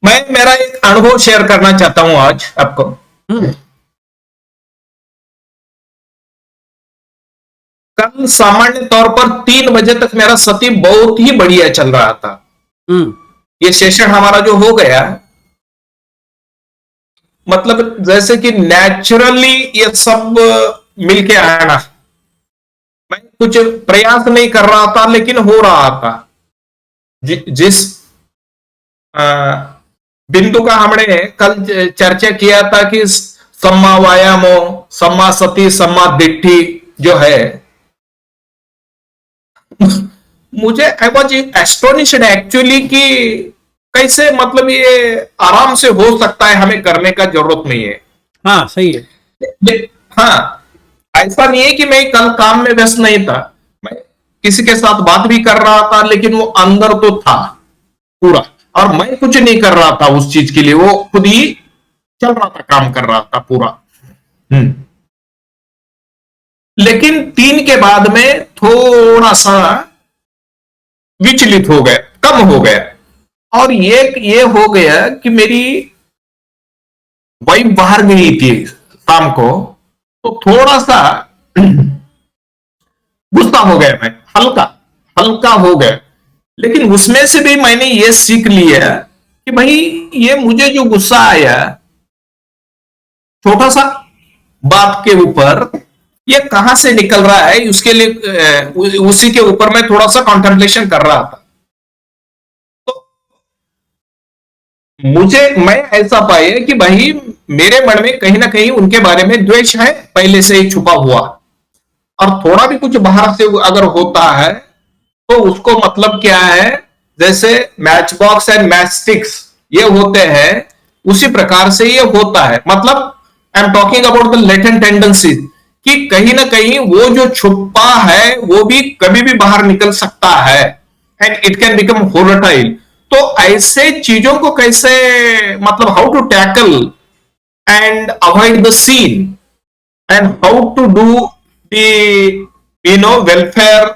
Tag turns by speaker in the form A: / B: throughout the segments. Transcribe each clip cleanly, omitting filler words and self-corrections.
A: मैं मेरा एक अनुभव शेयर करना चाहता हूं आज आपको।
B: हम्म।
A: कल सामान्य तौर पर 3 बजे तक मेरा सती बहुत ही बढ़िया चल रहा था।
B: हम्म।
A: ये सेशन हमारा जो हो गया, मतलब जैसे कि नेचुरली ये सब मिलके आना। मैं कुछ प्रयास नहीं कर रहा था लेकिन हो रहा था। जिस अ, बिंदु का हमने कल चर्चा किया था कि सम्मा वायामो, सम्मा सती, सम्मा दिट्ठी जो है, मुझे आई वॉज एस्टोनिश्ड एक्चुअली कि कैसे, मतलब ये आराम से हो सकता है, हमें करने का जरूरत नहीं है।
B: हाँ सही है।
A: हाँ, ऐसा नहीं है कि मैं कल काम में व्यस्त नहीं था। मैं किसी के साथ बात भी कर रहा था लेकिन वो अंदर तो था पूरा। और मैं कुछ नहीं कर रहा था उस चीज के लिए, वो खुद ही चल रहा था, काम कर रहा था पूरा। हम्म। लेकिन 3 के बाद में थोड़ा सा विचलित हो गया, कम हो गया। और ये हो गया कि मेरी वाइफ बाहर गई थी शाम को, तो थोड़ा सा गुस्सा हो गया मैं, हल्का हल्का हो गया। लेकिन उसमें से भी मैंने ये सीख लिया कि भाई, ये मुझे जो गुस्सा आया छोटा सा बात के ऊपर, ये कहां से निकल रहा है, उसके लिए उसी के ऊपर मैं थोड़ा सा कॉन्टेम्पलेशन कर रहा था। तो मैं ऐसा पाया कि भाई, मेरे मन में कहीं ना कहीं उनके बारे में द्वेष है, पहले से ही छुपा हुआ। और थोड़ा भी कुछ बाहर से अगर होता है तो उसको मतलब क्या है, जैसे match box and match sticks ये होते हैं, उसी प्रकार से ये होता है। मतलब I am talking about the latent tendency, कि कहीं ना कहीं वो जो छुपा है वो भी कभी भी बाहर निकल सकता है, and it can become volatile. तो ऐसे चीजों को कैसे, मतलब how to tackle and avoid the scene, and how to do the welfare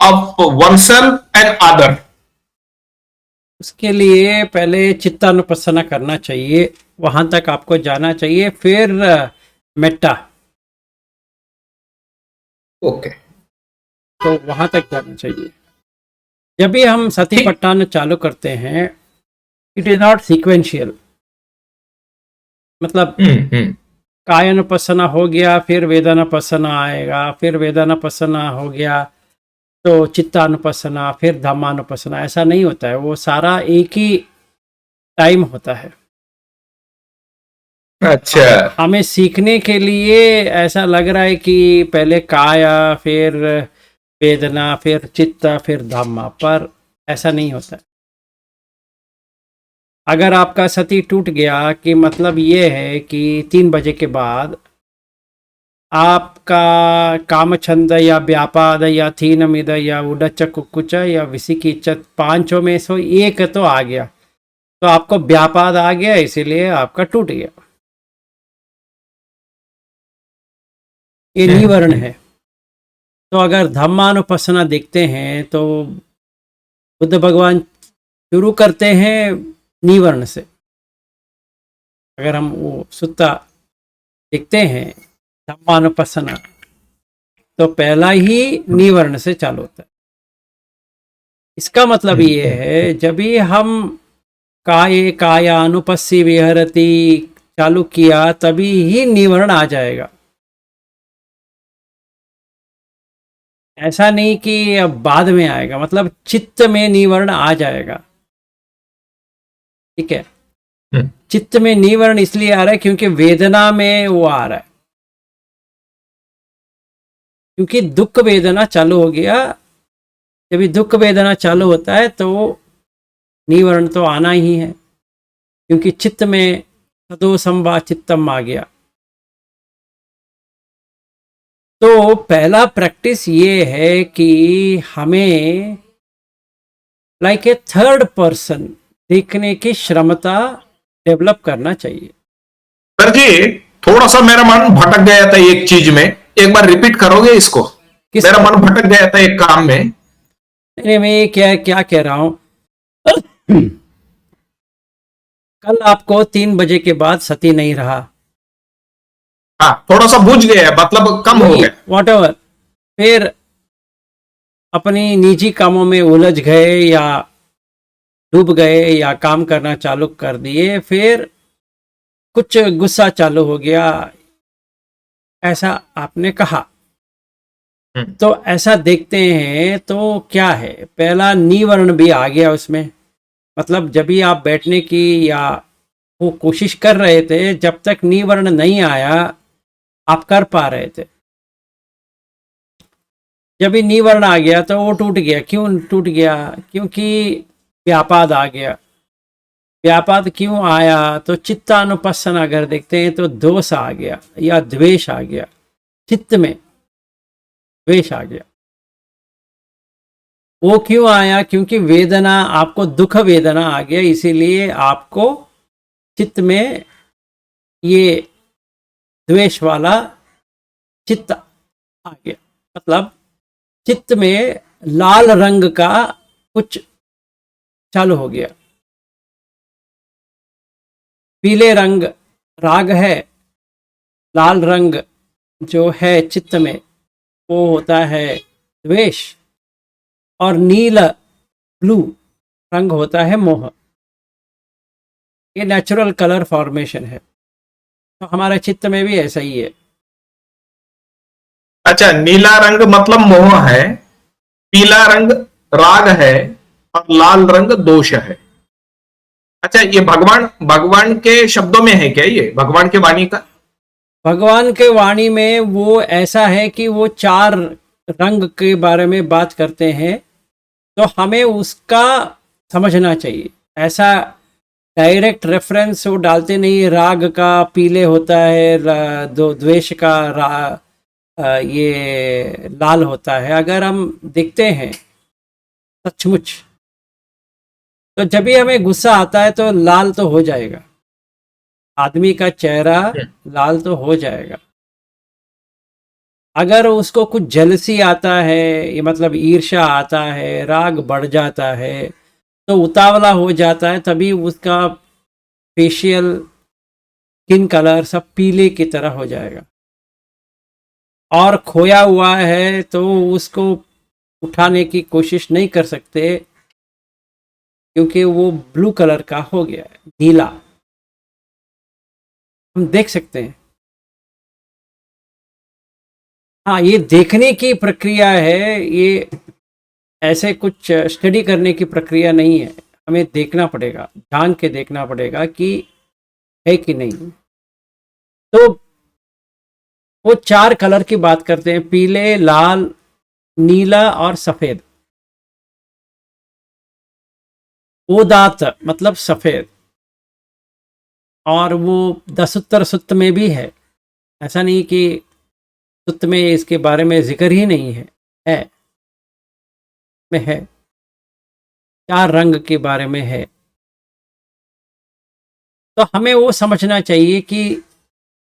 A: of oneself and other.
B: उसके लिए पहले चित्तानुपස්සना करना चाहिए, वहां तक आपको जाना चाहिए, फिर मेट्टा।
A: ओके,
B: तो वहां तक जाना चाहिए। जब भी हम सती
A: ठीक।
B: पट्टान चालू करते हैं, इट इज नॉट सीक्वेंशियल। मतलब
A: हम्म।
B: कायानुपස්සना हो गया, फिर वेदानुपස්සना आएगा, फिर वेदानुपස්සना हो गया तो चित्तानुपස්සना, फिर धम्मानुपස්සना। ऐसा नहीं होता है, वो सारा एक ही टाइम होता है।
A: अच्छा।
B: हमें सीखने के लिए ऐसा लग रहा है कि पहले काया, फिर वेदना, फिर चित्त, फिर धम्मा, पर ऐसा नहीं होता है। अगर आपका सती टूट गया कि मतलब ये है कि 3 बजे के बाद आपका कामछंद या व्यापाद या थीन मिद या उडच कुकुच या विसिकिचत पांचों में से एक तो आ गया, तो आपको व्यापाद आ गया, इसीलिए आपका टूट गया। ये निवरण है। तो अगर धम्मानुपස්සना देखते हैं तो बुद्ध भगवान शुरू करते हैं निवर्ण से। अगर हम वो सुत्ता देखते हैं धम्मानुपස්සना, तो पहला ही निवर्ण से चालू होता है। इसका मतलब ये है, जब भी हम काये कायानुपस्सी विहरति चालू किया, तभी ही निवर्ण आ जाएगा। ऐसा नहीं कि अब बाद में आएगा, मतलब चित्त में निवर्ण आ जाएगा। ठीक है। चित्त में निवर्ण इसलिए आ रहा है क्योंकि वेदना में वो आ रहा है, क्योंकि दुख वेदना चालू हो गया। जब भी दुख वेदना चालू होता है तो निवर्ण तो आना ही है, क्योंकि चित्त में सदो संभा चित्तम आ गया। तो पहला प्रैक्टिस ये है कि हमें लाइक ए थर्ड पर्सन देखने की क्षमता डेवलप करना चाहिए।
A: सर जी, थोड़ा सा मेरा मन भटक गया था एक चीज में, एक बार रिपीट करोगे इसको?
B: किस
A: मेरा
B: पर?
A: मन भटक गया था एक काम में।
B: नहीं, मैं ये क्या क्या कह रहा हूं कल आपको 3 बजे के बाद सती नहीं रहा,
A: हाँ, थोड़ा सा बुझ गया, मतलब कम हो गया।
B: वॉट एवर, फिर अपनी निजी कामों में उलझ गए या डूब गए या काम करना चालू कर दिए, फिर कुछ गुस्सा चालू हो गया, ऐसा आपने कहा।
A: हम्म,
B: तो ऐसा देखते हैं तो क्या है, पहला नी वर्ण भी आ गया उसमें। मतलब जब भी आप बैठने की या वो कोशिश कर रहे थे, जब तक नी वर्ण नहीं आया आप कर पा रहे थे। जब भी नी वर्ण आ गया तो वो टूट गया। क्यों टूट गया? क्योंकि व्यापाद आ गया। व्यापाद क्यों आया? तो चित्तानुपस्सन अगर देखते हैं तो दोष आ गया या द्वेष आ गया, चित्त में द्वेष आ गया। वो क्यों आया? क्योंकि वेदना, आपको दुख वेदना आ गया, इसीलिए आपको चित्त में ये द्वेष वाला चित्त आ गया। मतलब चित्त में लाल रंग का कुछ चालू हो गया। पीले रंग राग है, लाल रंग जो है चित्त में वो होता है द्वेष, और नील ब्लू रंग होता है मोह। ये नेचुरल कलर फॉर्मेशन है, तो हमारे चित्त में भी ऐसा ही है।
A: अच्छा, नीला रंग मतलब मोह है, पीला रंग राग है, और लाल रंग दोष है। अच्छा, ये भगवान भगवान के शब्दों में है क्या, ये भगवान के वाणी का?
B: भगवान के वाणी में वो ऐसा है कि वो 4 रंग के बारे में बात करते हैं, तो हमें उसका समझना चाहिए। ऐसा डायरेक्ट रेफरेंस वो डालते नहीं, राग का पीले होता है, दो द्वेष का ये लाल होता है। अगर हम देखते हैं सचमुच, तो जब भी हमें गुस्सा आता है तो लाल तो हो जाएगा, आदमी का चेहरा लाल तो हो जाएगा। अगर उसको कुछ जलसी आता है, ये मतलब ईर्ष्या आता है, राग बढ़ जाता है, तो उतावला हो जाता है, तभी उसका फेशियल स्किन कलर सब पीले की तरह हो जाएगा। और खोया हुआ है तो उसको उठाने की कोशिश नहीं कर सकते, क्योंकि वो ब्लू कलर का हो गया है, नीला। हम देख सकते हैं। हाँ, ये देखने की प्रक्रिया है, ये ऐसे कुछ स्टडी करने की प्रक्रिया नहीं है। हमें देखना पड़ेगा, ध्यान के देखना पड़ेगा कि है कि नहीं। तो वो 4 कलर की बात करते हैं, पीले, लाल, नीला और सफेद। ओदात मतलब सफेद, और वो दसुत्तर सुत्त में भी है। ऐसा नहीं कि सुत्त में इसके बारे में जिक्र ही नहीं है, है में है। 4 रंग के बारे में है। तो हमें वो समझना चाहिए कि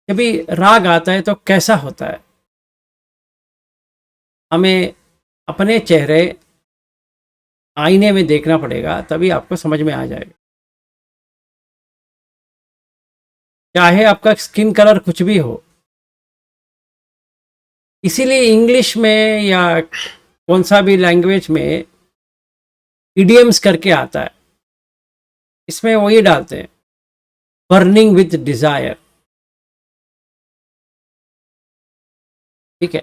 B: जब भी राग आता है तो कैसा होता है। हमें अपने चेहरे आईने में देखना पड़ेगा, तभी आपको समझ में आ जाएगा। चाहे आपका स्किन कलर कुछ भी हो। इसीलिए इंग्लिश में या कौन सा भी लैंग्वेज में इडियम्स करके आता है, इसमें वही डालते हैं, बर्निंग विद डिजायर। ठीक है,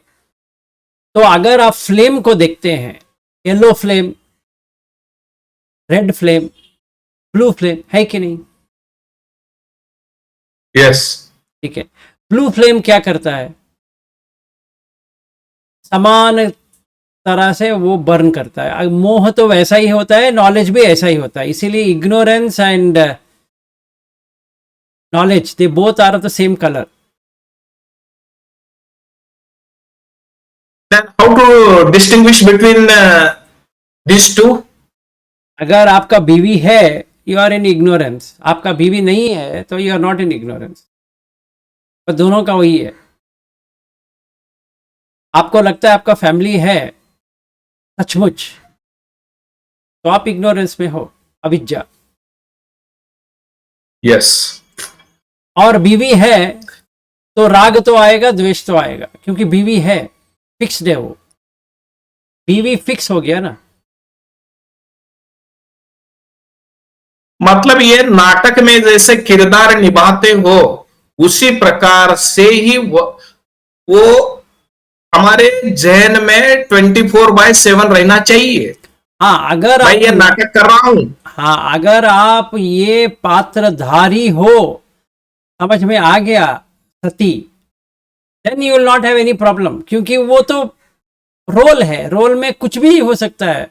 B: तो अगर आप फ्लेम को देखते हैं, yellow flame, red flame, blue flame, है कि नहीं?
A: यस।
B: ठीक है, ब्लू फ्लेम क्या करता है? समान तरह से वो बर्न करता है। मोह तो वैसा ही होता है, नॉलेज भी ऐसा ही होता है। इसीलिए ignorance and knowledge, they both are of the same color.
A: Then how to distinguish between these two?
B: अगर आपका बीवी है, यू आर इन इग्नोरेंस। आपका बीवी नहीं है तो you are not in ignorance. पर दोनों का वही है। आपको लगता है आपका फैमिली है सचमुच, तो आप इग्नोरेंस में हो, अविद्या।
A: यस।
B: और बीवी है तो राग तो आएगा, द्वेष तो आएगा, क्योंकि बीवी है, फिक्स्ड है, वो बीवी फिक्स हो गया ना।
A: मतलब ये नाटक में जैसे किरदार निभाते हो उसी प्रकार से ही वो हमारे जहन में 24/7 रहना चाहिए।
B: हाँ, अगर
A: मैं
B: आप,
A: ये नाटक कर रहा हूं।
B: हाँ, अगर आप ये पात्रधारी हो, समझ में आ गया Sati, then you will not have any problem, क्योंकि वो तो रोल है, रोल में कुछ भी हो सकता है।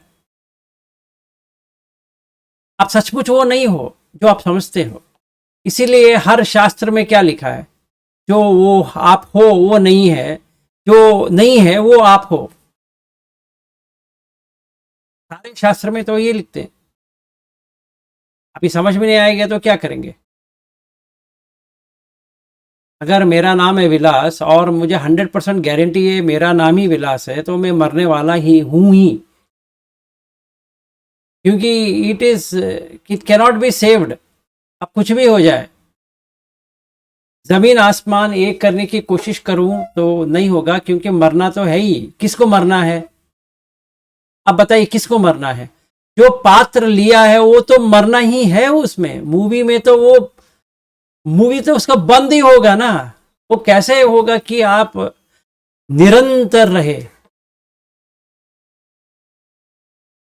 B: आप सचमुच वो नहीं हो जो आप समझते हो। इसीलिए हर शास्त्र में क्या लिखा है, जो वो आप हो वो नहीं है, जो नहीं है वो आप हो। सारे शास्त्र में तो ये लिखते हैं। अभी समझ में नहीं आएगा तो क्या करेंगे? अगर मेरा नाम है विलास और मुझे 100% गारंटी है मेरा नाम ही विलास है, तो मैं मरने वाला ही हूं ही, क्योंकि इट कैनॉट बी सेव्ड। अब कुछ भी हो जाए, जमीन आसमान एक करने की कोशिश करूं तो नहीं होगा, क्योंकि मरना तो है ही। किसको मरना है? अब बताइए किसको मरना है? जो पात्र लिया है वो तो मरना ही है। उसमें मूवी में तो वो मूवी तो उसका बंद ही होगा ना। वो कैसे होगा कि आप निरंतर रहे,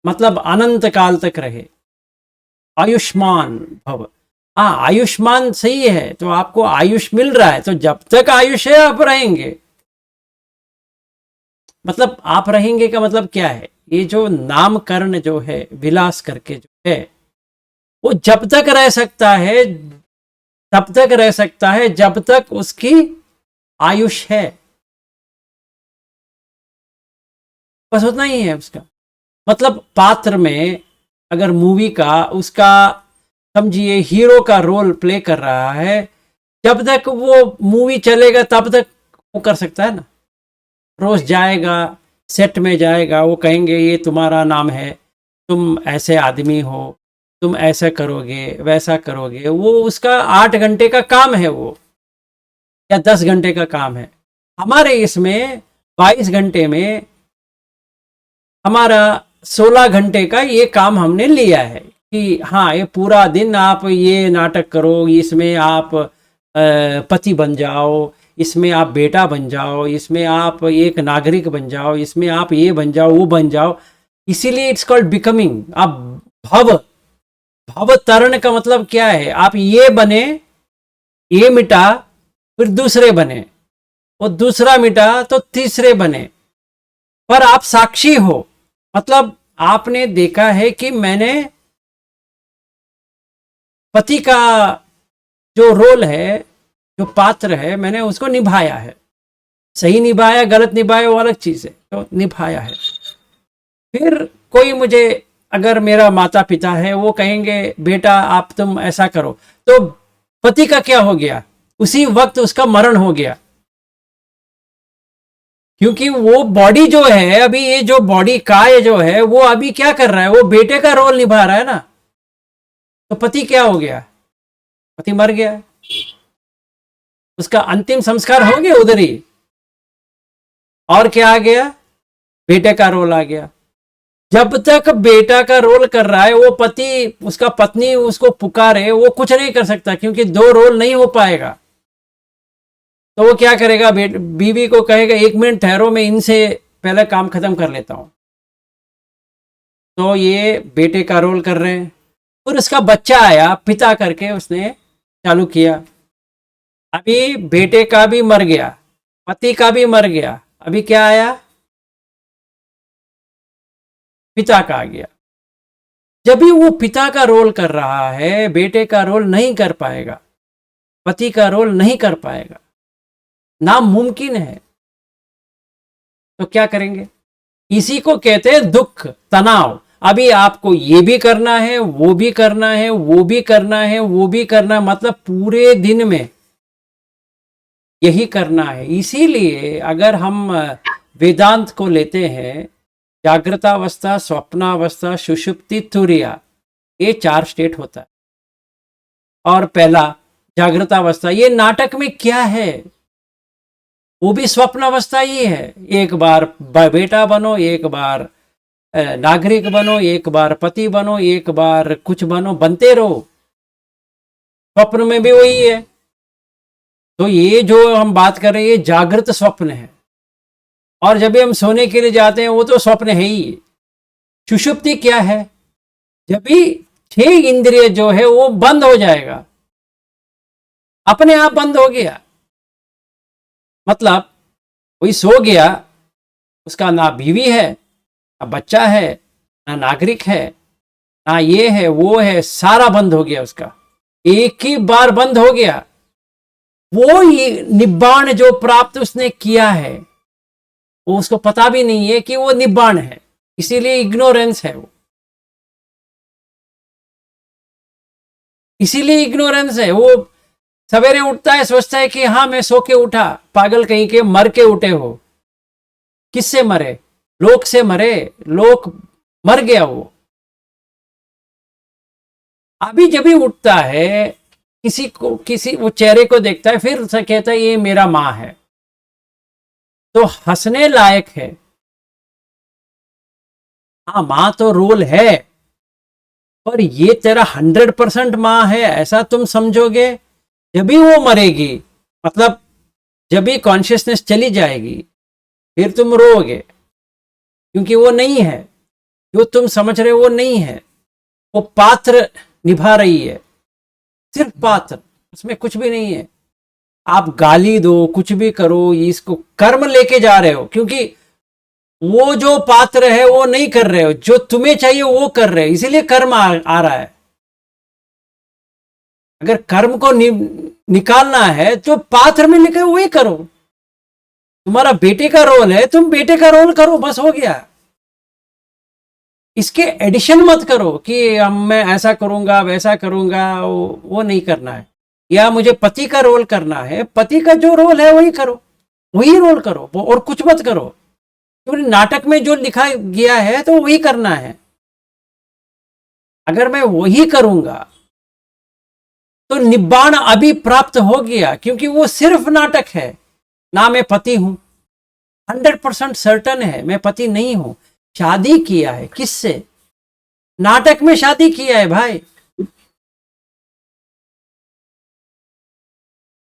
B: मतलब अनंत काल तक रहे, आयुष्मान भव। हाँ, आयुष्मान सही है, तो आपको आयुष मिल रहा है, तो जब तक आयुष है आप रहेंगे। मतलब आप रहेंगे का मतलब क्या है? ये जो नामकरण जो है विलास करके जो है, वो जब तक रह सकता है, तब तक रह सकता है जब तक उसकी आयुष है। बस उतना ही है उसका मतलब। पात्र में अगर मूवी का उसका समझिए हीरो का रोल प्ले कर रहा है, जब तक वो मूवी चलेगा तब तक वो कर सकता है ना। रोज जाएगा, सेट में जाएगा, वो कहेंगे ये तुम्हारा नाम है, तुम ऐसे आदमी हो, तुम ऐसा करोगे वैसा करोगे। वो उसका 8 घंटे का काम है वो, या 10 घंटे का काम है। हमारे इसमें 22 घंटे में हमारा 16 घंटे का ये काम हमने लिया है कि हाँ, ये पूरा दिन आप ये नाटक करो, इसमें आप पति बन जाओ, इसमें आप बेटा बन जाओ, इसमें आप एक नागरिक बन जाओ, इसमें आप ये बन जाओ वो बन जाओ। इसीलिए इट्स कॉल्ड बिकमिंग। आप भव भव तरण का मतलब क्या है? आप ये बने, ये मिटा, फिर दूसरे बने, वो दूसरा मिटा तो तीसरे बने, पर आप साक्षी हो। मतलब आपने देखा है कि मैंने पति का जो रोल है, जो पात्र है, मैंने उसको निभाया है। सही निभाया गलत निभाया वो अलग चीज है, तो निभाया है। फिर कोई मुझे, अगर मेरा माता पिता है, वो कहेंगे बेटा आप तुम ऐसा करो, तो पति का क्या हो गया? उसी वक्त उसका मरण हो गया, क्योंकि वो बॉडी जो है, अभी ये जो बॉडी काय जो है, वो अभी क्या कर रहा है? वो बेटे का रोल निभा रहा है ना। तो पति क्या हो गया? पति मर गया, उसका अंतिम संस्कार हो गया उधर ही। और क्या आ गया? बेटे का रोल आ गया। जब तक बेटा का रोल कर रहा है, वो पति, उसका पत्नी उसको पुकारे, वो कुछ नहीं कर सकता, क्योंकि दो रोल नहीं हो पाएगा। तो वो क्या करेगा? बीवी को कहेगा 1 मिनट ठहरो, मैं इनसे पहले काम खत्म कर लेता हूं। तो ये बेटे का रोल कर रहे हैं। फिर उसका बच्चा आया, पिता करके उसने चालू किया। अभी बेटे का भी मर गया, पति का भी मर गया, अभी क्या आया? पिता का आ गया। जब भी वो पिता का रोल कर रहा है, बेटे का रोल नहीं कर पाएगा, पति का रोल नहीं कर पाएगा, नामुमकिन है। तो क्या करेंगे? इसी को कहते हैं दुख, तनाव। अभी आपको ये भी करना है, वो भी करना है, वो भी करना है, वो भी करना है, मतलब पूरे दिन में यही करना है। इसीलिए अगर हम वेदांत को लेते हैं, जागृतावस्था, स्वप्नावस्था, सुषुप्ति, तुरिया, ये 4 स्टेट होता है। और पहला जागृत अवस्था। ये नाटक में क्या है, वो भी स्वप्न अवस्था ही है। एक बार बेटा बनो, एक बार नागरिक बनो, एक बार पति बनो, एक बार कुछ बनो, बनते रहो। स्वप्न में भी वही है। तो ये जो हम बात कर रहे हैं, ये जागृत स्वप्न है। और जब भी हम सोने के लिए जाते हैं, वो तो स्वप्न है ही। सुषुप्ति क्या है? जब भी 6 इंद्रिय जो है वो बंद हो जाएगा, अपने आप बंद हो गया। मतलब कोई सो गया, उसका ना बीवी है, ना बच्चा है, ना नागरिक है, ना ये है वो है, सारा बंद हो गया उसका, एक ही बार बंद हो गया। वो ही निब्बाण जो प्राप्त उसने किया है, वो उसको पता भी नहीं है कि वो निब्बाण है, इसीलिए इग्नोरेंस है वो, इसीलिए इग्नोरेंस है। वो सवेरे उठता है, सोचता है कि हाँ मैं सो के उठा, पागल कहीं के, मर के उठे हो। किससे मरे? लोक से मरे, लोक मर गया वो। अभी जब भी उठता है, किसी को, किसी वो चेहरे को देखता है, फिर से कहता है ये मेरा माँ है, तो हंसने लायक है। हाँ माँ तो रोल है, पर ये तेरा 100% माँ है ऐसा तुम समझोगे जब भी वो मरेगी। मतलब जब भी कॉन्शियसनेस चली जाएगी, फिर तुम रोओगे, क्योंकि वो नहीं है जो तुम समझ रहे हो, वो नहीं है। वो पात्र निभा रही है, सिर्फ पात्र, उसमें कुछ भी नहीं है। आप गाली दो, कुछ भी करो, इसको कर्म लेके जा रहे हो, क्योंकि वो जो पात्र है वो नहीं कर रहे हो, जो तुम्हें चाहिए वो कर रहे हो, इसीलिए कर्म आ रहा है। अगर कर्म को निकालना है तो पात्र में लिखे वही करो। तुम्हारा बेटे का रोल है, तुम बेटे का रोल करो, बस हो गया। इसके एडिशन मत करो कि मैं ऐसा करूंगा वैसा करूंगा, वो नहीं करना है। या मुझे पति का रोल करना है, पति का जो रोल है वही करो, वही रोल करो, और कुछ मत करो, क्योंकि नाटक में जो लिखा गया है तो वही करना है। अगर मैं वही करूंगा तो निब्बाण अभी प्राप्त हो गया, क्योंकि वो सिर्फ नाटक है। ना मैं पति हूं, 100% सर्टन है मैं पति नहीं हूं। शादी किया है किससे? नाटक में शादी किया है भाई।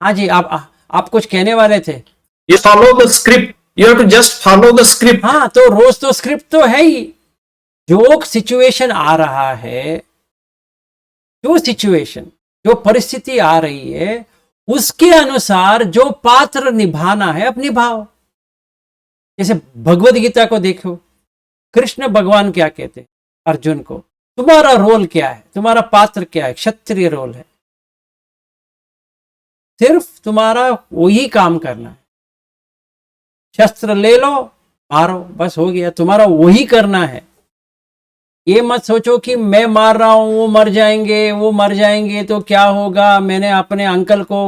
B: हाँ जी, आप कुछ कहने वाले थे।
A: You follow the script. You have to just follow the script.
B: हाँ, तो रोज तो स्क्रिप्ट तो है ही। जो सिचुएशन आ रहा है, जो सिचुएशन, जो परिस्थिति आ रही है, उसके अनुसार जो पात्र निभाना है अब निभाओ। जैसे भगवत गीता को देखो, कृष्ण भगवान क्या कहते हैं अर्जुन को, तुम्हारा रोल क्या है, तुम्हारा पात्र क्या है? क्षत्रिय रोल है, सिर्फ तुम्हारा वही काम करना है। शस्त्र ले लो, मारो, बस हो गया, तुम्हारा वही करना है। ये मत सोचो कि मैं मार रहा हूं, वो मर जाएंगे, वो मर जाएंगे तो क्या होगा, मैंने अपने अंकल को,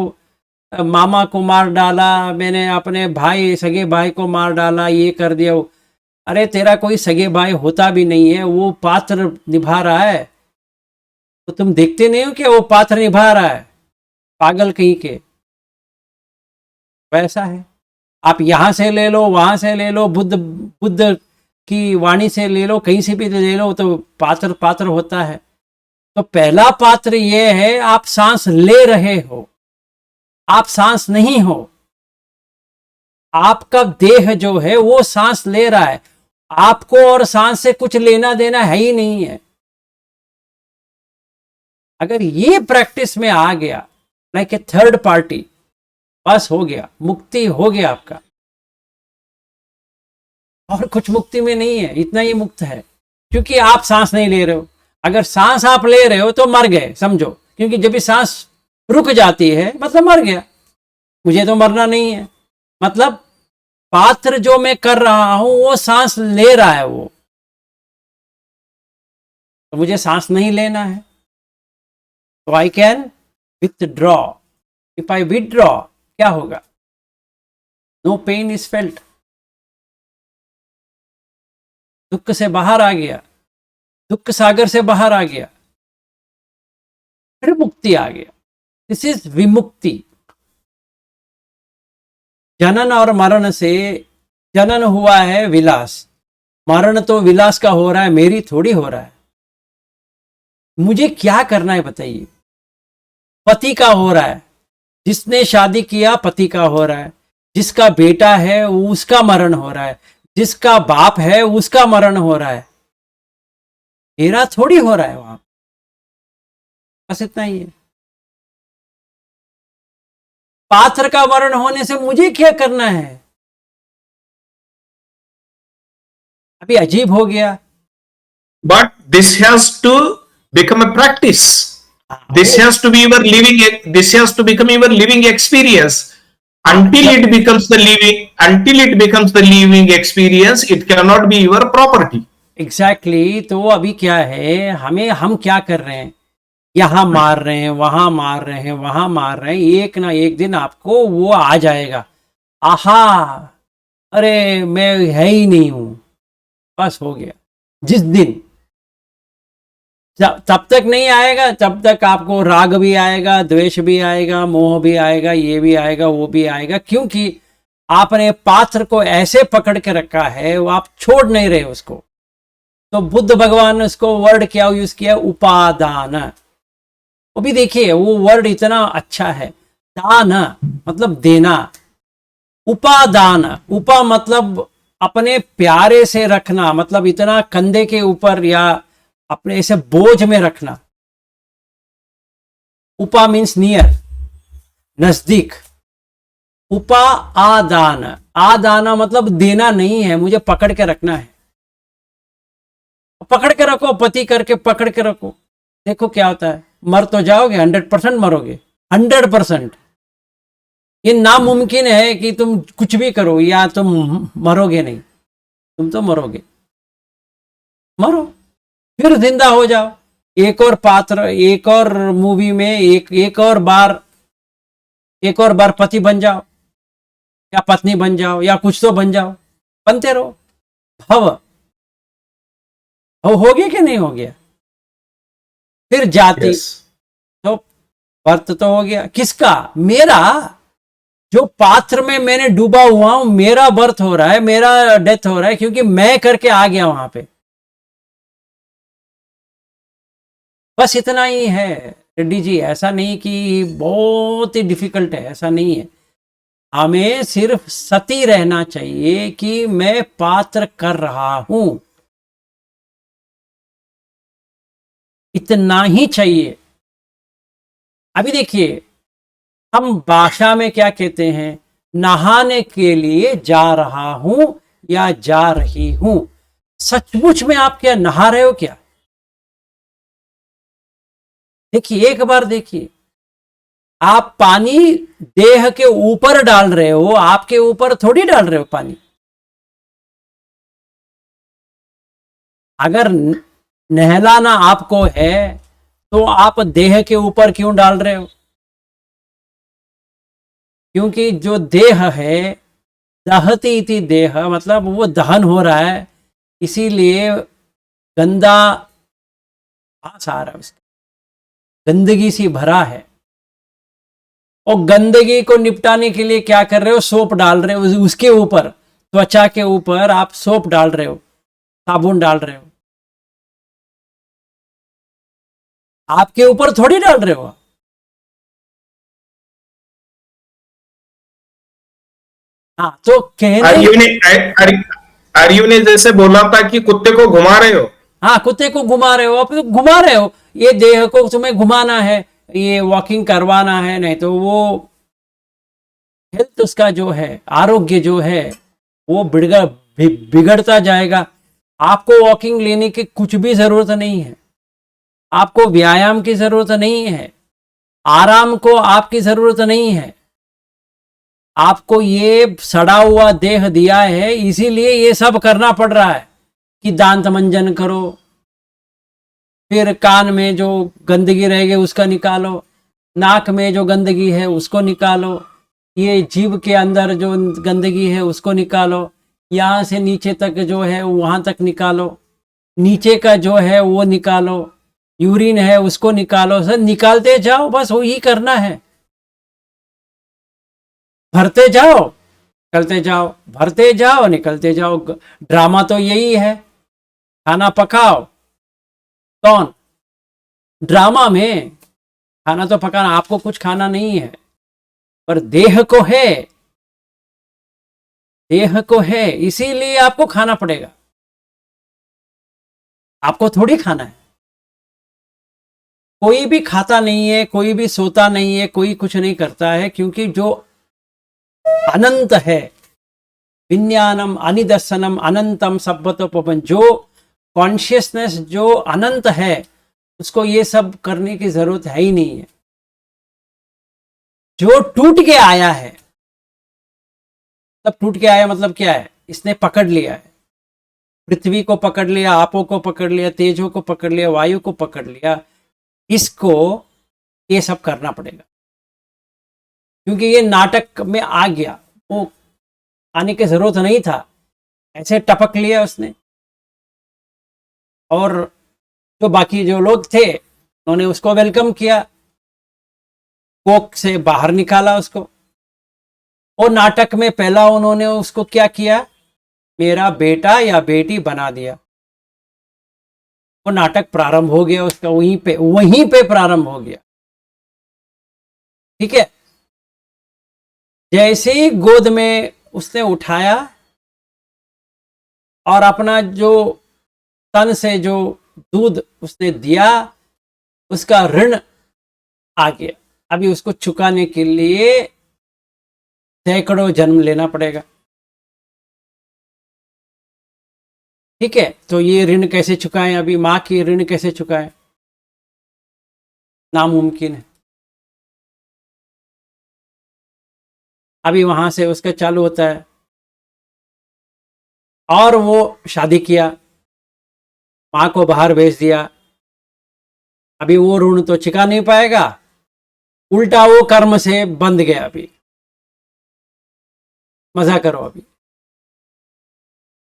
B: मामा को मार डाला, मैंने अपने भाई, सगे भाई को मार डाला, ये कर दिया। अरे तेरा कोई सगे भाई होता भी नहीं है, वो पात्र निभा रहा है, तो तुम देखते नहीं हो कि वो पात्र निभा रहा है? पागल कहीं के। वैसा है, आप यहां से ले लो, वहां से ले लो, बुद्ध की वाणी से ले लो, कहीं से भी ले लो, तो पात्र पात्र होता है। तो पहला पात्र ये है, आप सांस ले रहे हो, आप सांस नहीं हो। आपका देह जो है वो सांस ले रहा है, आपको और सांस से कुछ लेना देना है ही नहीं है। अगर ये प्रैक्टिस में आ गया, लाइक ए थर्ड पार्टी, बस हो गया, मुक्ति हो गया आपका। और कुछ मुक्ति में नहीं है, इतना ही मुक्त है, क्योंकि आप सांस नहीं ले रहे हो। अगर सांस आप ले रहे हो तो मर गए समझो, क्योंकि जब भी सांस रुक जाती है मतलब मर गया। मुझे तो मरना नहीं है, मतलब पात्र जो मैं कर रहा हूं वो सांस ले रहा है, वो तो मुझे सांस नहीं लेना है, तो I can withdraw. If I withdraw, क्या होगा? No pain is felt. दुख से बाहर आ गया, दुख सागर से बाहर आ गया, फिर मुक्ति आ गया। दिस इज विमुक्ति। जनन और मरण से, जनन हुआ है विलास, मरण तो विलास का हो रहा है, मेरी थोड़ी हो रहा है। मुझे क्या करना है बताइए। पति का हो रहा है, जिसने शादी किया पति का हो रहा है, जिसका बेटा है उसका मरण हो रहा है, जिसका बाप है उसका मरण हो रहा है, मेरा थोड़ी हो रहा है वहां। बस इतना ही है। पात्र का मरण होने से मुझे क्या करना है? अभी अजीब हो गया।
A: But this has to become a practice. This has to be your living. This has to become your living experience. Until it becomes the living experience, it cannot be your property.
B: Exactly तो अभी क्या है, हम क्या कर रहे हैं, यहां मार रहे हैं, वहां मार रहे हैं, वहां मार रहे हैं, एक ना एक दिन आपको वो आ जाएगा, आहा अरे मैं है ही नहीं हूं, बस हो गया। जिस दिन, तब तक नहीं आएगा, तब तक आपको राग भी आएगा, द्वेष भी आएगा, मोह भी आएगा, ये भी आएगा, वो भी आएगा, क्योंकि आपने पात्र को ऐसे पकड़ के रखा है, वो आप छोड़ नहीं रहे उसको। तो बुद्ध भगवान ने उसको वर्ड क्या यूज किया, उपादान। वो भी देखिए वो वर्ड इतना अच्छा है, दान मतलब देना, उपादान, उपा मतलब अपने प्यारे से रखना, मतलब इतना कंधे के ऊपर या अपने ऐसे बोझ में रखना। उपा मीन्स नियर, नजदीक। उपा आदान, आदाना मतलब देना नहीं है, मुझे पकड़ के रखना है। पकड़ के रखो, पति करके पकड़ के रखो, देखो क्या होता है। मर तो जाओगे, 100% मरोगे, 100%। ये नामुमकिन है कि तुम कुछ भी करो या तुम मरोगे नहीं, तुम तो मरोगे। मरो फिर जिंदा हो जाओ, एक और पात्र, एक और मूवी में एक और बार पति बन जाओ या पत्नी बन जाओ या कुछ तो बन जाओ, बनते रहो। भव हो गया कि नहीं हो गया? फिर जाति,
A: Yes.
B: तो बर्थ तो हो गया, किसका? मेरा। जो पात्र में मैंने डूबा हुआ हूं, मेरा बर्थ हो रहा है, मेरा डेथ हो रहा है, क्योंकि मैं करके आ गया वहां पे। बस इतना ही है रेड्डी जी, ऐसा नहीं कि बहुत ही डिफिकल्ट है, ऐसा नहीं है। हमें सिर्फ सती रहना चाहिए कि मैं पात्र कर रहा हूं, इतना ही चाहिए। अभी देखिए हम भाषा में क्या कहते हैं, नहाने के लिए जा रहा हूं या जा रही हूं। सचमुच में आप क्या नहा रहे हो क्या? देखिए एक बार देखिए, आप पानी देह के ऊपर डाल रहे हो, आपके ऊपर थोड़ी डाल रहे हो पानी। अगर नहलाना आपको है तो आप देह के ऊपर क्यों डाल रहे हो? क्योंकि जो देह है, दहती इति देह, मतलब वो दहन हो रहा है, इसीलिए गंदा आस आ रहा है, उसका गंदगी सी भरा है। और गंदगी को निपटाने के लिए क्या कर रहे हो, सोप डाल रहे हो उसके ऊपर, त्वचा के ऊपर आप सोप डाल रहे हो, साबुन डाल रहे हो, आपके ऊपर थोड़ी डाल रहे हो। हाँ तो कहने,
A: आर्यू ने जैसे बोला था कि कुत्ते को घुमा रहे हो,
B: हाँ कुत्ते को घुमा रहे हो, आप तो घुमा रहे हो, ये देह को तुम्हें घुमाना है, ये वॉकिंग करवाना है, नहीं तो वो हेल्थ उसका जो है, आरोग्य जो है वो बिगड़ता जाएगा। आपको वॉकिंग लेने की कुछ भी जरूरत नहीं है, आपको व्यायाम की जरूरत नहीं है, आराम को आपकी जरूरत नहीं है। आपको ये सड़ा हुआ देह दिया है, इसीलिए ये सब करना पड़ रहा है कि दांत मंजन करो, फिर कान में जो गंदगी रहेगी उसका निकालो, नाक में जो गंदगी है उसको निकालो, ये जीभ के अंदर जो गंदगी है उसको निकालो, यहाँ से नीचे तक जो है वहां तक निकालो, नीचे का जो है वो निकालो, यूरिन है उसको निकालो, सर निकालते जाओ, बस वही करना है। भरते जाओ, निकलते जाओ, भरते जाओ, निकलते जाओ। ड्रामा तो यही है। खाना पकाओ, कौन? ड्रामा में खाना तो पकाना, आपको कुछ खाना नहीं है, पर देह को है, देह को है, इसीलिए आपको खाना पड़ेगा। आपको थोड़ी खाना है। कोई भी खाता नहीं है, कोई भी सोता नहीं है, कोई कुछ नहीं करता है, क्योंकि जो अनंत है, विज्ञानम अनिदर्शनम अनंतम सब्बतोपम, जो कॉन्शियसनेस जो अनंत है, उसको ये सब करने की जरूरत है ही नहीं है। जो टूट के आया है, तब टूट के आया मतलब क्या है? इसने पकड़ लिया है, पृथ्वी को पकड़ लिया, आपो को पकड़ लिया, तेजो को पकड़ लिया, वायु को पकड़ लिया। इसको ये सब करना पड़ेगा, क्योंकि ये नाटक में आ गया, वो आने की जरूरत नहीं था, ऐसे टपक लिया उसने। और जो बाकी जो लोग थे उन्होंने उसको वेलकम किया, कोक से बाहर निकाला उसको। और नाटक में पहला उन्होंने उसको क्या किया? मेरा बेटा या बेटी बना दिया। वो नाटक प्रारंभ हो गया उसका, वहीं पे प्रारंभ हो गया। ठीक है, जैसे ही गोद में उसने उठाया और अपना जो तन से जो दूध उसने दिया, उसका ऋण आ गया। अभी उसको चुकाने के लिए सैकड़ों जन्म लेना पड़ेगा। ठीक है, तो ये ऋण कैसे चुकाएं? अभी मां की ऋण कैसे चुकाएं? नामुमकिन है। अभी वहां से उसका चालू होता है, और वो शादी किया, मां को बाहर भेज दिया। अभी वो ऋण तो चुका नहीं पाएगा, उल्टा वो कर्म से बंध गया। अभी मजा करो। अभी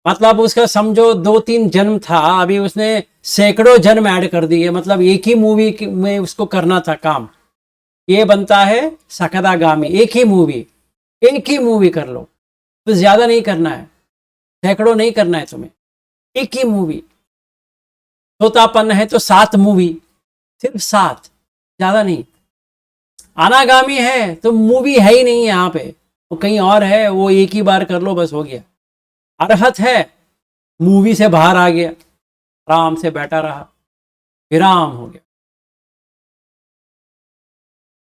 B: मतलब उसका समझो 2-3 जन्म था, अभी उसने सैकड़ों जन्म ऐड कर दिए। मतलब एक ही मूवी में उसको करना था काम। ये बनता है सकदागामी। एक ही मूवी कर लो, तो ज्यादा नहीं करना है, सैकड़ों नहीं करना है तुम्हें, एक ही मूवी। तोतापन है तो 7 मूवी, सिर्फ 7, ज्यादा नहीं। अनागामी है तो मूवी है ही नहीं यहाँ पे, वो कहीं और है, वो एक ही बार कर लो, बस हो गया। अरहत है, मूवी से बाहर आ गया, आराम से बैठा रहा, विराम हो गया।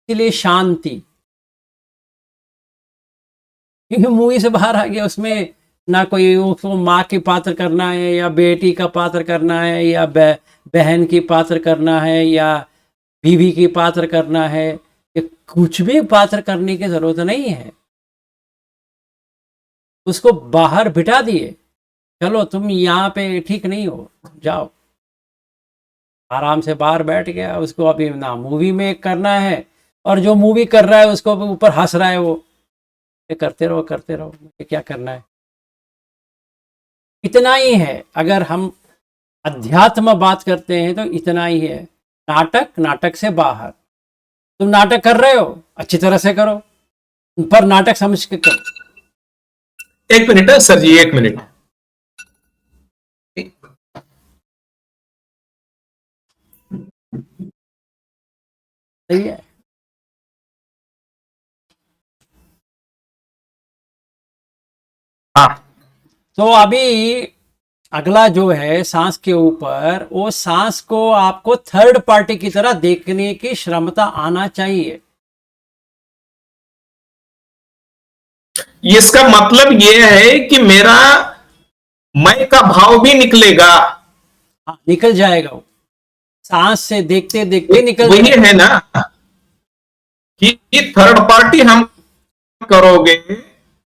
B: इसलिए शांति, क्योंकि मूवी से बाहर आ गया, उसमें ना कोई उसको माँ की पात्र करना है, या बेटी का पात्र करना है, या बहन की पात्र करना है, या बीवी की पात्र करना है। ये कुछ भी पात्र करने की जरूरत नहीं है। उसको बाहर बिठा दिए, चलो तुम यहाँ पे ठीक नहीं हो, जाओ। आराम से बाहर बैठ गया। उसको अभी ना मूवी में करना है, और जो मूवी कर रहा है उसको ऊपर हंस रहा है वो, ये करते रहो ये क्या करना है। इतना ही है। अगर हम अध्यात्म बात करते हैं तो इतना ही है। नाटक से बाहर। तुम नाटक कर रहे हो, अच्छी तरह से करो, पर नाटक समझ के करो।
A: 1 मिनट है सर जी, 1 मिनट।
B: सही है।
A: हाँ,
B: तो अभी अगला जो है सांस के ऊपर, वो सांस को आपको थर्ड पार्टी की तरह देखने की क्षमता आना चाहिए।
A: इसका मतलब यह है कि मेरा मैं का भाव भी निकलेगा।
B: हाँ, निकल जाएगा वो, सांस से देखते देखते निकल
A: वही
B: जाएगा।
A: है ना कि थर्ड पार्टी हम करोगे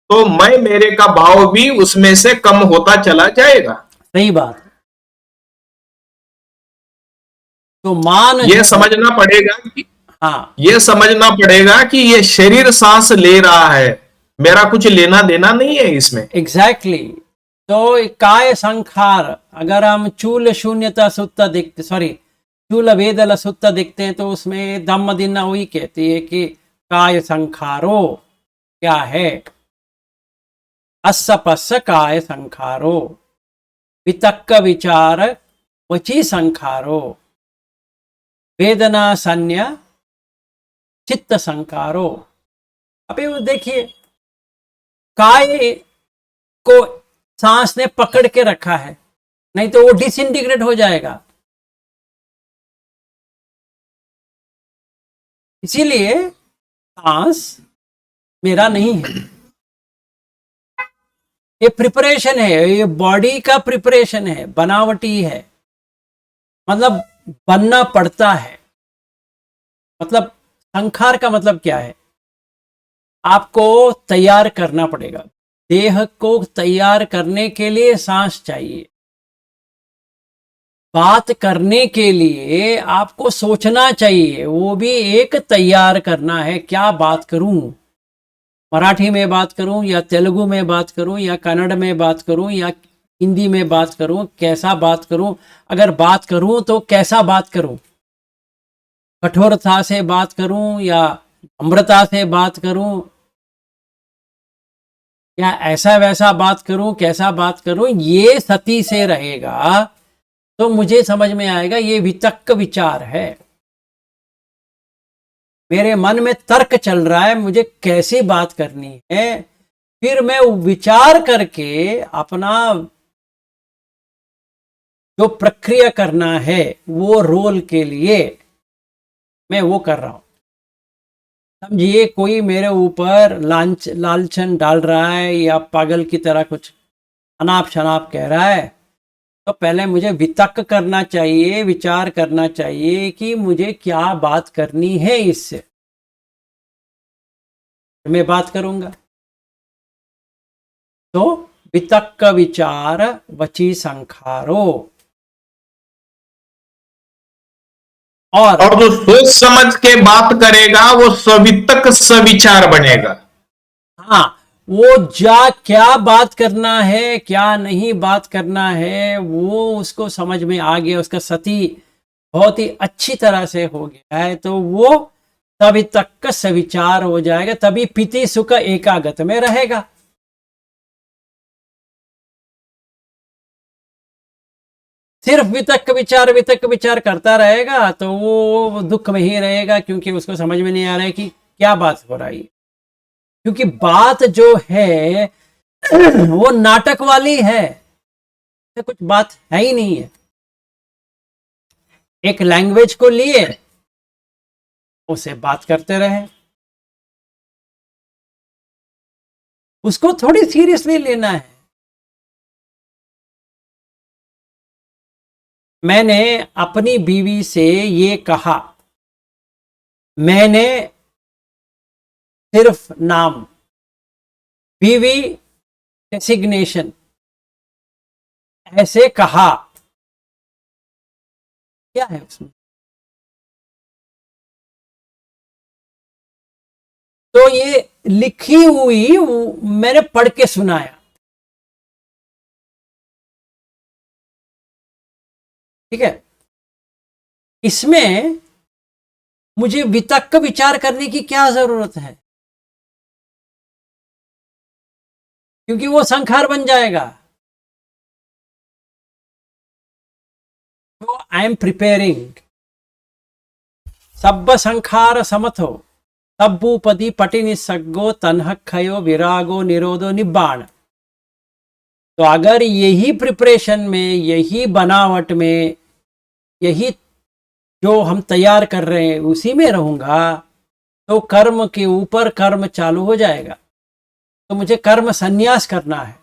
A: तो मैं मेरे का भाव भी उसमें से कम होता चला जाएगा।
B: सही बात। तो मान
A: यह समझना पड़ेगा कि
B: हाँ,
A: यह समझना पड़ेगा कि यह शरीर सांस ले रहा है, मेरा कुछ लेना देना नहीं है इसमें।
B: एग्जैक्टली। तो काय संखार, अगर हम चूल शून्यता सुत्ता देखते, सॉरी, स्थूल वेदल सुत्त देखते हैं तो उसमें धम्म दिना वही कहती है कि काय संखारो क्या है, अस्य पश्य काय संखारो, वितक्क विचार वची संखारो, वेदना संज्ञा चित्त संकारो। अभी वो देखिए, काय को सांस ने पकड़ के रखा है, नहीं तो वो डिसइंटीग्रेट हो जाएगा। इसीलिए सांस मेरा नहीं है, ये प्रिपरेशन है, ये बॉडी का प्रिपरेशन है, बनावटी है, मतलब बनना पड़ता है। मतलब संखार का मतलब क्या है, आपको तैयार करना पड़ेगा, देह को तैयार करने के लिए सांस चाहिए। बात करने के लिए आपको सोचना चाहिए, वो भी एक तैयार करना है, क्या बात करूं, मराठी में बात करूं या तेलुगु में बात करूं या कन्नड़ में बात करूं या हिंदी में बात करूं, कैसा बात करूं, अगर बात करूं तो कैसा बात करूं, कठोरता से बात करूं या नम्रता से बात करूं या ऐसा वैसा बात करूं, कैसा बात करूं, ये सती से रहेगा तो मुझे समझ में आएगा ये वितक्क विचार है। मेरे मन में तर्क चल रहा है, मुझे कैसी बात करनी है, फिर मैं विचार करके अपना जो प्रक्रिया करना है वो रोल के लिए मैं वो कर रहा हूं। समझिए कोई मेरे ऊपर लालचन डाल रहा है या पागल की तरह कुछ अनाप शनाप कह रहा है, तो पहले मुझे वितक्क करना चाहिए, विचार करना चाहिए कि मुझे क्या बात करनी है इससे, मैं बात करूंगा। तो वितक्क विचार वची संखारो,
A: और जो सोच समझ के बात करेगा वो सवितक सविचार बनेगा।
B: हाँ, वो क्या बात करना है, क्या नहीं बात करना है, वो उसको समझ में आ गया, उसका सती बहुत ही अच्छी तरह से हो गया है, तो वो तभी तक का सविचार हो जाएगा, तभी पीति सुख एकागत में रहेगा। सिर्फ वितक्क विचार करता रहेगा तो वो दुख में ही रहेगा, क्योंकि उसको समझ में नहीं आ रहा है कि क्या बात हो रही है, क्योंकि बात जो है वो नाटक वाली है, कुछ बात है ही नहीं है। एक लैंग्वेज को लिए उसे बात करते रहे, उसको थोड़ी सीरियसली लेना है। मैंने अपनी बीवी से ये कहा, मैंने सिर्फ नाम, बीवी डेसिग्नेशन ऐसे कहा, क्या है उसमें? तो ये लिखी हुई मैंने पढ़ के सुनाया, ठीक है। इसमें मुझे वितक्क विचार करने की क्या जरूरत है, क्योंकि वो संखार बन जाएगा। तो आई एम प्रिपेयरिंग सब्ब संखार समथो तब्बूपदी पटि निस्सग्गो तन्हक्षयो विरागो निरोधो निब्बाण। तो अगर यही प्रिपरेशन में, यही बनावट में, यही जो हम तैयार कर रहे हैं उसी में रहूंगा तो कर्म के ऊपर कर्म चालू हो जाएगा। तो मुझे कर्म संन्यास करना है,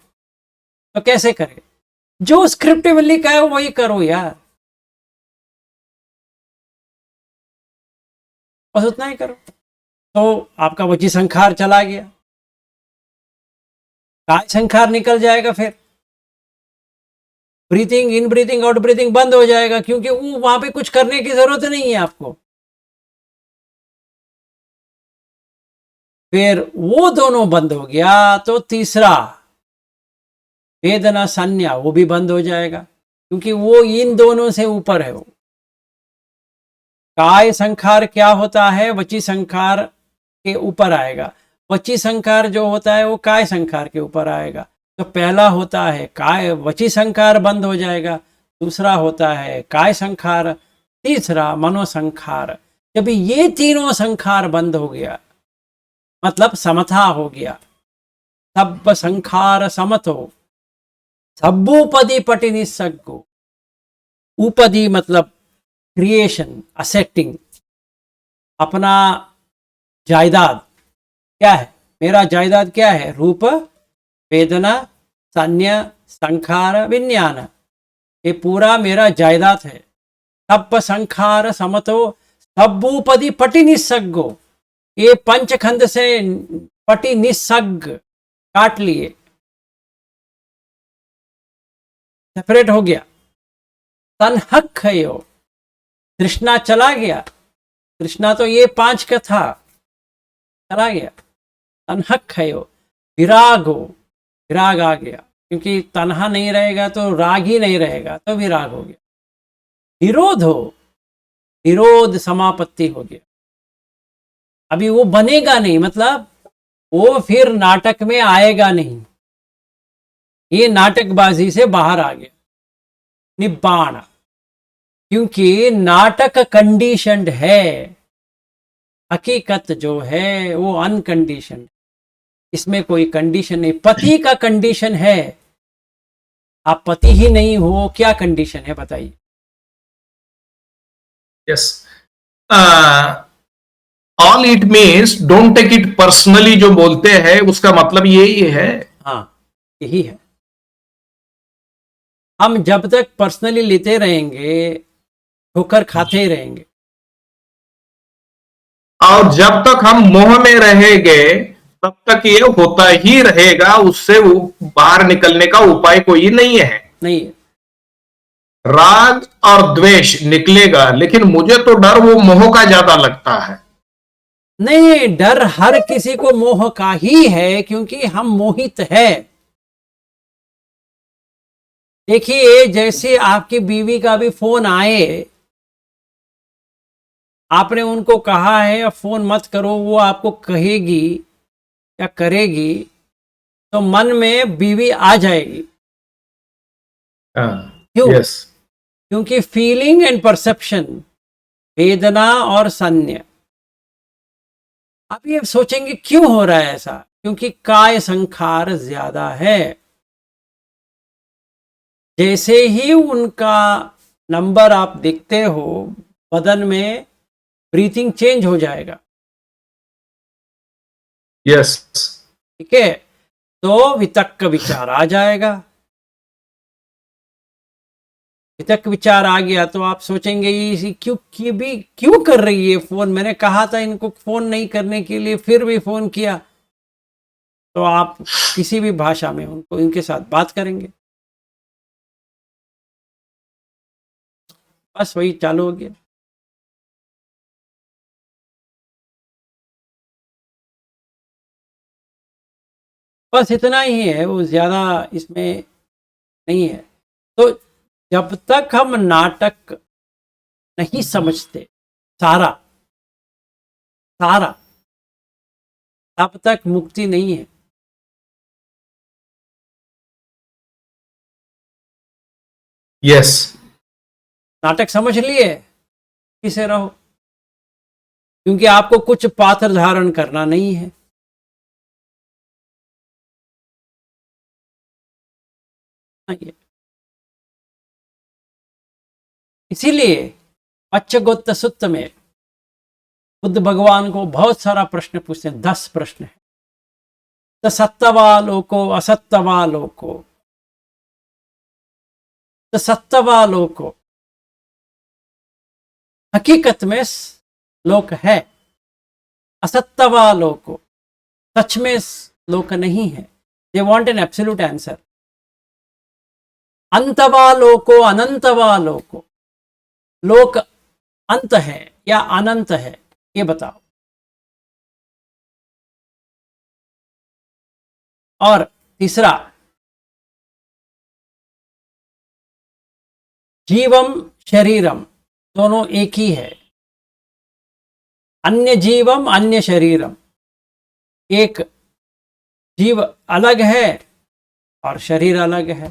B: तो कैसे करें? जो स्क्रिप्ट में लिखा है वही करो यार, बस उतना ही करो। तो आपका वची संखार चला गया, काय संखार निकल जाएगा, फिर breathing in breathing out breathing बंद हो जाएगा, क्योंकि वो वहां पे कुछ करने की जरूरत नहीं है आपको। फिर वो दोनों बंद हो गया तो तीसरा वेदना संज्ञा वो भी बंद हो जाएगा, क्योंकि वो इन दोनों से ऊपर है। वो काय संखार क्या होता है, वची संखार के ऊपर आएगा। वची संखार जो होता है वो काय संखार के ऊपर आएगा। तो पहला होता है काय, वची संखार बंद हो जाएगा। दूसरा होता है काय संखार, तीसरा मनोसंखार। जब ये तीनों संखार बंद हो गया मतलब समथा हो गया, सब संखार समतो, सब्बूपदी पटि निस्सग्गो। उपदी मतलब क्रिएशन, असेटिंग, अपना जायदाद क्या है, मेरा जायदाद क्या है, रूप वेदना संज्ञा संखार विज्ञान, ये पूरा मेरा जायदाद है। सब संखार समतो सब्बूपदी पटि निस्सग्गो, ये पंचखंड से पटि निस्सग्ग काट लिए, सेपरेट हो गया। तन्हक्षयो, तृष्णा चला गया, तृष्णा तो ये पांच का था, चला गया। तन्हक्षयो, विरागो, विराग आ गया, क्योंकि तन्हा नहीं रहेगा तो राग ही नहीं रहेगा, तो विराग हो गया। विरोधो, विरोध समापत्ति हो गया। अभी वो बनेगा नहीं, मतलब वो फिर नाटक में आएगा नहीं, ये नाटकबाजी से बाहर आ गया। निब्बाण, क्योंकि नाटक कंडीशनड है, हकीकत जो है वो अनकंडीशनड, इसमें कोई कंडीशन नहीं। पति का कंडीशन है, आप पति ही नहीं हो, क्या कंडीशन है बताइए।
A: Yes, all it means don't take it personally, जो बोलते हैं उसका मतलब यही है।
B: हाँ, यही है। हम जब तक पर्सनली लेते रहेंगे, ठोकर खाते ही रहेंगे।
A: और जब तक हम मोह में रहेंगे तब तक ये होता ही रहेगा, उससे बाहर निकलने का उपाय कोई नहीं है।
B: नहीं,
A: राग और द्वेष निकलेगा, लेकिन मुझे तो डर वो मोह का ज्यादा लगता है।
B: नहीं, डर हर किसी को मोह का ही है, क्योंकि हम मोहित है। देखिए, जैसे आपकी बीवी का भी फोन आए, आपने उनको कहा है फोन मत करो, वो आपको कहेगी या करेगी, तो मन में बीवी आ जाएगी। क्यों?
A: यस,
B: क्योंकि फीलिंग एंड परसेप्शन, वेदना और संज्ञा। आप ये सोचेंगे क्यों हो रहा है ऐसा, क्योंकि काय संखार ज्यादा है। जैसे ही उनका नंबर आप देखते हो, बदन में ब्रीथिंग चेंज हो जाएगा।
A: यस,
B: ठीक है, तो वितक्क विचार आ जाएगा। वितक्क विचार आ गया तो आप सोचेंगे ये क्यों कर रही है फोन, मैंने कहा था इनको फोन नहीं करने के लिए, फिर भी फोन किया। तो आप किसी भी भाषा में उनको इनके साथ बात करेंगे, बस वही चालू हो गया। बस इतना ही है, वो ज्यादा इसमें नहीं है। तो जब तक हम नाटक नहीं समझते सारा सारा, तब तक मुक्ति नहीं है।
A: यस,
B: नाटक समझ लिए, किसे रहो, क्योंकि आपको कुछ पात्र धारण करना नहीं है। इसीलिए पच्चगोत्त सुत्त में बुद्ध भगवान को बहुत सारा प्रश्न पूछते हैं, 10 प्रश्न है। तो सत्तवा लोको असत्तवा लोको, तो सत्तवा लोको हकीकत में लोक है, असत्तवा लोको सच में लोक नहीं है। They want an absolute answer. अंतवा लोको अनंतवा लोको, लोक अंत है या अनंत है, ये बताओ। और तीसरा, जीवम शरीरम, दोनों एक ही है। अन्य जीवम अन्य शरीरम, एक जीव अलग है और शरीर अलग है।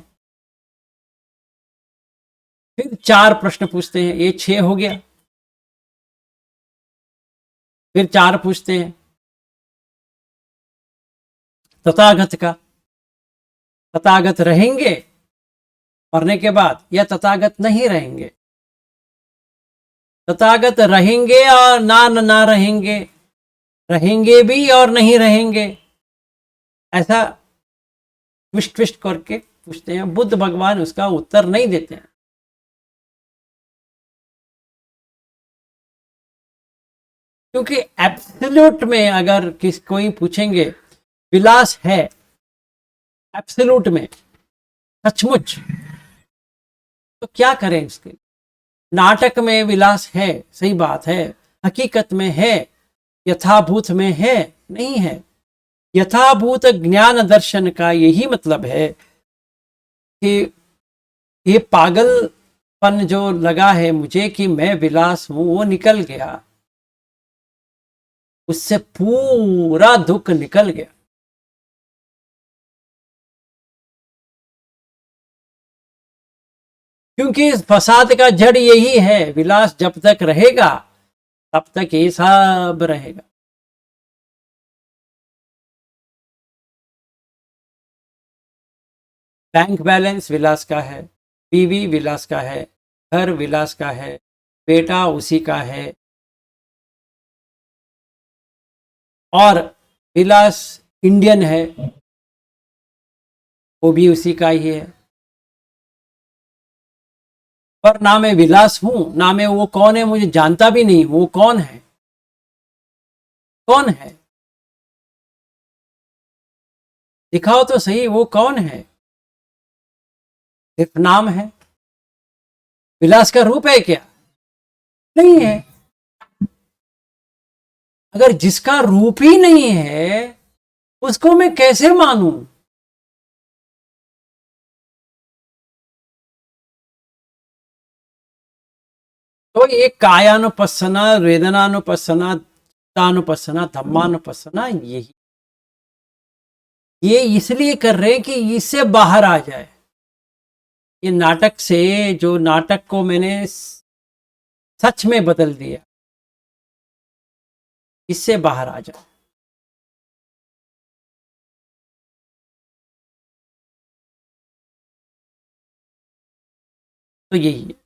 B: फिर 4 प्रश्न पूछते हैं, ये 6 हो गया। फिर 4 पूछते हैं तथागत का, तथागत रहेंगे मरने के बाद या तथागत नहीं रहेंगे? तथागत रहेंगे और ना रहेंगे, रहेंगे भी और नहीं रहेंगे, ऐसा ट्विस्ट ट्विस्ट करके पूछते हैं। बुद्ध भगवान उसका उत्तर नहीं देते हैं। क्योंकि एब्सोल्यूट में अगर कोई पूछेंगे विलास है एब्सोल्यूट में सचमुच, तो क्या करें इसके? नाटक में विलास है, सही बात है, हकीकत में है, यथाभूत में है, नहीं है। यथाभूत ज्ञान दर्शन का यही मतलब है कि ये पागलपन जो लगा है मुझे कि मैं विलास हूं, वो निकल गया, उससे पूरा दुख निकल गया। क्योंकि इस फसाद का जड़ यही है, विलास जब तक रहेगा तब तक ये सब रहेगा। बैंक बैलेंस विलास का है, बीवी विलास का है, घर विलास का है, बेटा उसी का है, और विलास इंडियन है, वो भी उसी का ही है। पर ना मैं विलास हूं, ना मैं वो कौन है मुझे जानता भी नहीं। वो कौन है? कौन है? दिखाओ तो सही, वो कौन है? सिर्फ नाम है, विलास का रूप है क्या? नहीं है। अगर जिसका रूप ही नहीं है उसको मैं कैसे मानूं? तो ये कायानुपස්සना, वेदनानुपස්සना, चित्तानुपස්සना, धम्मानुपස්සना, यही ये इसलिए कर रहे हैं कि इससे बाहर आ जाए। ये नाटक से, जो नाटक को मैंने सच में बदल दिया, इससे बाहर आ जाए। तो यही है।